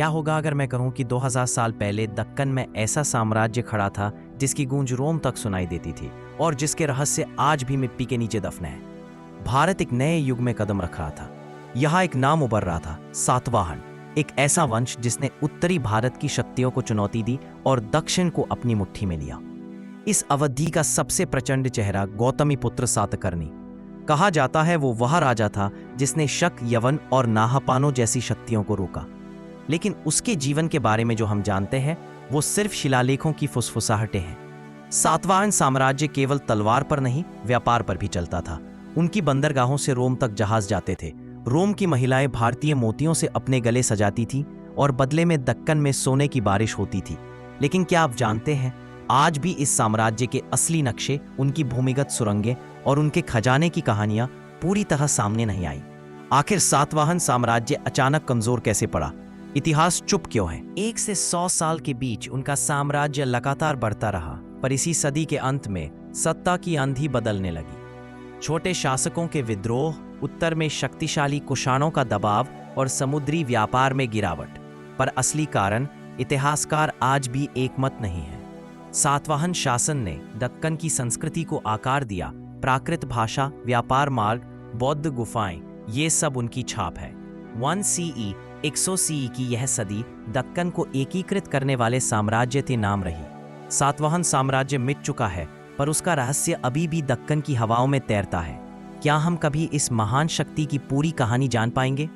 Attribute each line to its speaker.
Speaker 1: क्या होगा अगर मैं कहूं कि 2000 साल पहले दक्कन में ऐसा साम्राज्य खड़ा था जिसकी गूंज रोम तक सुनाई देती थी और जिसके रहस्य आज भी मिट्टी के नीचे दफन हैं। भारत एक नए युग में कदम रख रहा था। यहाँ एक नाम उभर रहा था, सातवाहन, एक ऐसा वंश जिसने उत्तरी भारत की शक्तियों को चुनौती दी और दक्षिण को अपनी मुट्ठी में लिया। इस अवधि का सबसे प्रचंड चेहरा गौतमीपुत्र सातकर्णी। कहा जाता है वो वह राजा था जिसने शक, यवन और नाहपानो जैसी शक्तियों को रोका। लेकिन उसके जीवन के बारे में जो हम जानते हैं वो सिर्फ शिलालेखों की फुसफुसाहटें हैं। सातवाहन साम्राज्य केवल तलवार पर नहीं, व्यापार पर भी चलता था। उनकी बंदरगाहों से रोम तक जहाज जाते थे। रोम की महिलाएं भारतीय मोतियों से अपने गले सजाती थीं और बदले में दक्कन में सोने की बारिश होती थी। लेकिन क्या आप जानते हैं, आज भी इस साम्राज्य के असली नक्शे, उनकी भूमिगत सुरंगें और उनके खजाने की कहानियां पूरी तरह सामने नहीं आई। आखिर सातवाहन साम्राज्य अचानक कमजोर कैसे पड़ा? इतिहास चुप क्यों है? 1 से 100 साल के बीच उनका साम्राज्य लगातार बढ़ता रहा, पर इसी सदी के अंत में सत्ता की आंधी बदलने लगी। छोटे शासकों के विद्रोह, उत्तर में शक्तिशाली कुषाणों का दबाव और समुद्री व्यापार में गिरावट। पर असली कारण इतिहासकार आज भी एकमत नहीं है। सातवाहन शासन ने दक्कन की संस्कृति को आकार दिया। प्राकृत भाषा, व्यापार मार्ग, बौद्ध गुफाएं, ये सब उनकी छाप है। 1 CE 100 CE की यह सदी दक्कन को एकीकृत करने वाले साम्राज्य के नाम रही। सातवाहन साम्राज्य मिट चुका है, पर उसका रहस्य अभी भी दक्कन की हवाओं में तैरता है। क्या हम कभी इस महान शक्ति की पूरी कहानी जान पाएंगे?